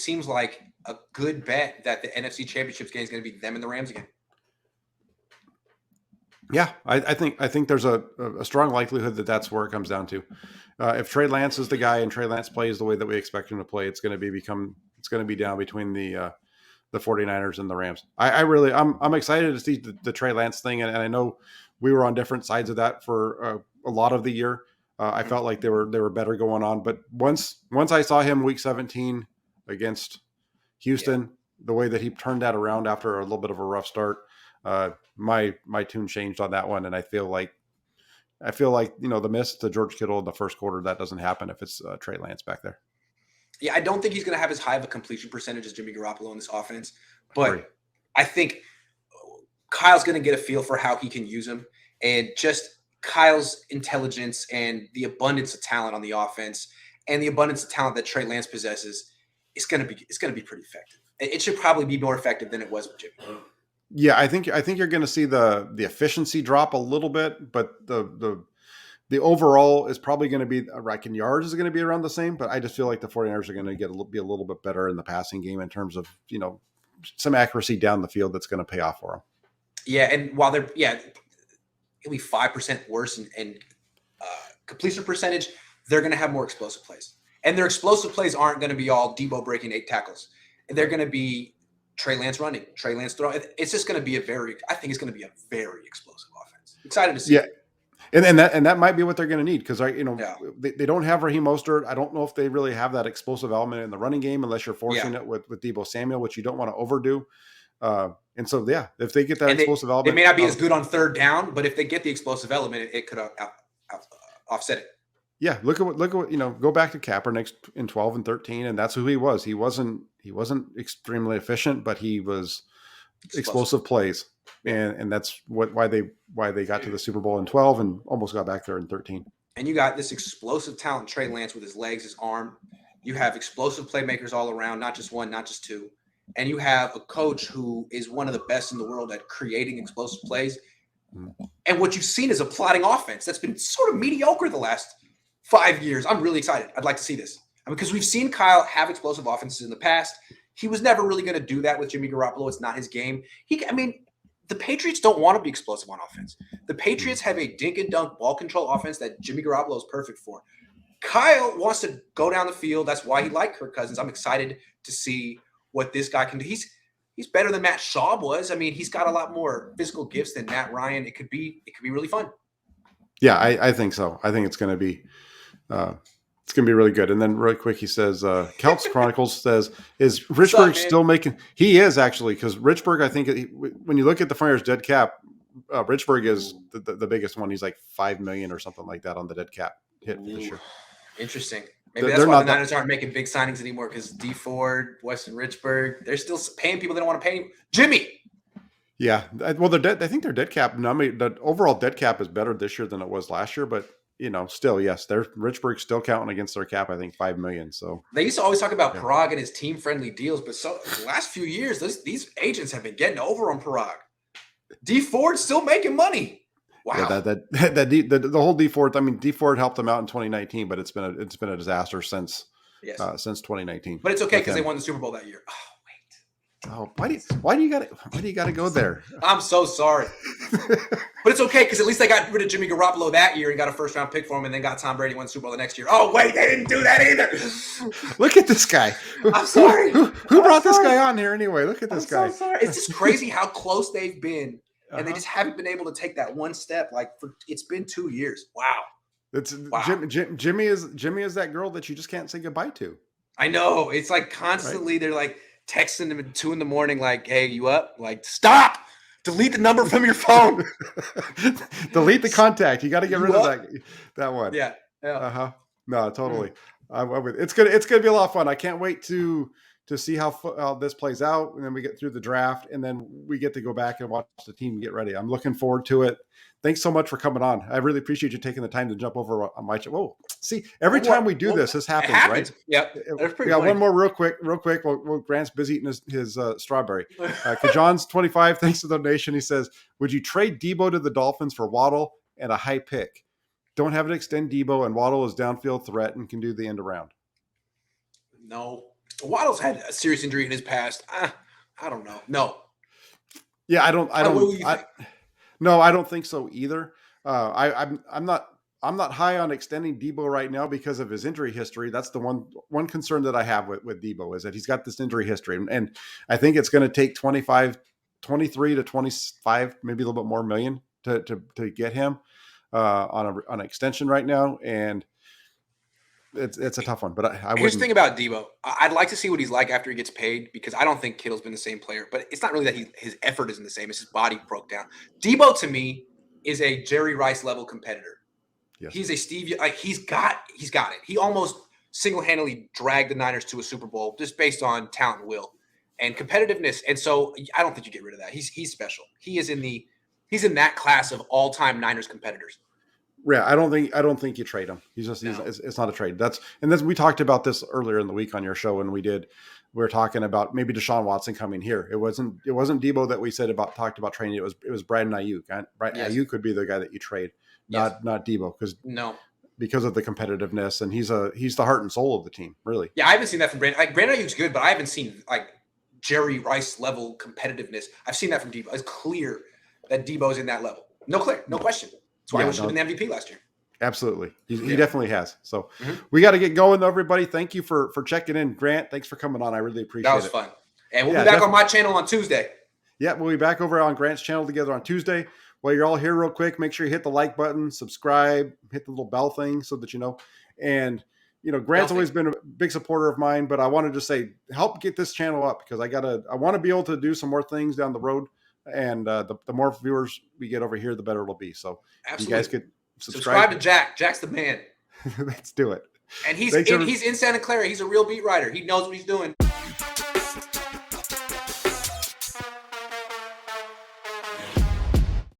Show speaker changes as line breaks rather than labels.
seems like a good bet that the NFC Championship game is going to be them and the Rams again.
Yeah, I think there's a strong likelihood that that's where it comes down to. If Trey Lance is the guy and Trey Lance plays the way that we expect him to play, it's going to be down between the 49ers and the Rams. I'm excited to see the Trey Lance thing, and I know we were on different sides of that for a lot of the year. I felt like they were better going on, but once I saw him week 17 against Houston, the way that he turned that around after a little bit of a rough start, my tune changed on that one, and I feel like the miss to George Kittle in the first quarter, that doesn't happen if it's Trey Lance back there.
Yeah, I don't think he's going to have as high of a completion percentage as Jimmy Garoppolo in this offense, but I think Kyle's going to get a feel for how he can use him, and just Kyle's intelligence and the abundance of talent on the offense and the abundance of talent that Trey Lance possesses is going to be pretty effective. It should probably be more effective than it was with Jimmy.
Yeah, I think you're going to see the efficiency drop a little bit, but the overall is probably going to be, in yards is going to be around the same, but I just feel like the 49ers are going to be a little bit better in the passing game in terms of, some accuracy down the field that's going to pay off for them.
Yeah, and while they're it'll be 5% worse in completion percentage, they're going to have more explosive plays. And their explosive plays aren't going to be all Debo breaking 8 tackles. They're going to be Trey Lance running, Trey Lance throwing. It's just going to be I think it's going to be a very explosive offense. Excited to see it.
And that might be what they're going to need, because they don't have Raheem Mostert. I don't know if they really have that explosive element in the running game unless you're forcing it with Deebo Samuel, which you don't want to overdo. And so if they get that explosive element,
they may not be as good on third down, but if they get the explosive element, it could offset it.
Yeah, look at what go back to Kaepernick in 12 and 13, and that's who he was. He wasn't extremely efficient, but he was explosive plays. And that's why they got to the Super Bowl in 12 and almost got back there in 13.
And you got this explosive talent, Trey Lance, with his legs, his arm. You have explosive playmakers all around, not just one, not just two. And you have a coach who is one of the best in the world at creating explosive plays. Mm-hmm. And what you've seen is a plotting offense that's been sort of mediocre the last 5 years. I'm really excited. I'd like to see this. Because we've seen Kyle have explosive offenses in the past. He was never really going to do that with Jimmy Garoppolo. It's not his game. The Patriots don't want to be explosive on offense. The Patriots have a dink and dunk ball control offense that Jimmy Garoppolo is perfect for. Kyle wants to go down the field. That's why he liked Kirk Cousins. I'm excited to see what this guy can do. He's better than Matt Schaub was. He's got a lot more physical gifts than Matt Ryan. It could be really fun.
Yeah, I think so. I think it's going to be really good. And then really quick, he says, Celts Chronicles says, is Richburg still making? He is, actually, because Richburg, I think when you look at the Flyers dead cap, Richburg is the biggest one. He's like $5 million or something like that on the dead cap hit this year.
Interesting. Maybe that's why the Niners aren't making big signings anymore, because D Ford, Weston Richburg, they're still paying people they don't want to pay him. Jimmy. Yeah.
Well, I think their dead cap, the overall dead cap is better this year than it was last year, but still, yes, Richburg's still counting against their cap, I think $5 million. So
they used to always talk about Parag and his team-friendly deals, but the last few years, these agents have been getting over on Parag. D Ford's still making money. Wow.
Yeah, the whole D Ford. D Ford helped them out in 2019, but it's been a disaster since 2019.
But it's okay because they won the Super Bowl that year.
Oh, why do you got to go there?
I'm so sorry. But it's okay because at least they got rid of Jimmy Garoppolo that year and got a first-round pick for him, and then got Tom Brady won the Super Bowl the next year. Oh, wait, they didn't do that either.
Look at this guy.
I'm sorry.
Who brought this guy on here anyway? Look at this guy.
So sorry. It's just crazy how close they've been, and they just haven't been able to take that one step. It's been 2 years. Wow.
Jimmy is that girl that you just can't say goodbye to.
I know. It's like constantly they're like texting him at 2 a.m, like, "Hey, you up?" Like, stop. Delete the number from your phone.
Delete the contact. You got to get rid of that one.
Yeah.
No, totally. It's gonna be a lot of fun. I can't wait to see how this plays out, and then we get through the draft, and then we get to go back and watch the team get ready. I'm looking forward to it. Thanks so much for coming on. I really appreciate you taking the time to jump over on my show. Whoa, see, every time we do this happens, right?
Yep.
One more real quick. Well, Grant's busy eating his strawberry. Kajan's 25, thanks for the donation. He says, would you trade Debo to the Dolphins for Waddle and a high pick? Don't have it extend Debo, and Waddle is downfield threat and can do the end around.
No. Waddle's had a serious injury in his past. I don't know. No.
Yeah,
What do you think?
No, I don't think so either. I'm not high on extending Debo right now because of his injury history. That's the one concern that I have with Debo is that he's got this injury history, and I think it's going to take 23 to 25, maybe a little bit more million to get him on an extension right now, and it's a tough one. But I
Here's the
wouldn't.
thing about Debo. I'd like to see what he's like after he gets paid because I don't think Kittle's been the same player. But it's not really that his effort isn't the same. It's his body broke down. Debo to me is a Jerry Rice level competitor.
Yes.
He's a Steve. Like he's got it. He almost single-handedly dragged the Niners to a Super Bowl just based on talent and will and competitiveness. And so I don't think you get rid of that. He's special. He's in that class of all-time Niners competitors.
Yeah, I don't think you trade him. It's not a trade. We talked about this earlier in the week on your show when we were talking about maybe Deshaun Watson coming here. It wasn't Debo that we talked about trading. It was Brandon Ayuk. Ayuk could be the guy that you trade, not Debo because of the competitiveness, and he's the heart and soul of the team, really.
Yeah, I haven't seen that from Brandon. Like Brandon Ayuk's good, but I haven't seen like Jerry Rice level competitiveness. I've seen that from Debo. It's clear that Debo's in that level. No question. That's why he should have been the MVP last year.
Absolutely. He definitely has. So we got to get going, though, everybody. Thank you for checking in. Grant, thanks for coming on. I really appreciate it.
That was fun. And we'll be back on my channel on Tuesday.
Yeah, we'll be back over on Grant's channel together on Tuesday. While you're all here real quick, make sure you hit the like button, subscribe, hit the little bell thing so that you know. And, Grant's always been a big supporter of mine, but I wanted to say, help get this channel up because I want to be able to do some more things down the road. And the more viewers we get over here, the better it'll be. So you guys could subscribe
to Jack. Jack's the man.
Let's do it.
And he's in Santa Clara. He's a real beat writer. He knows what he's doing.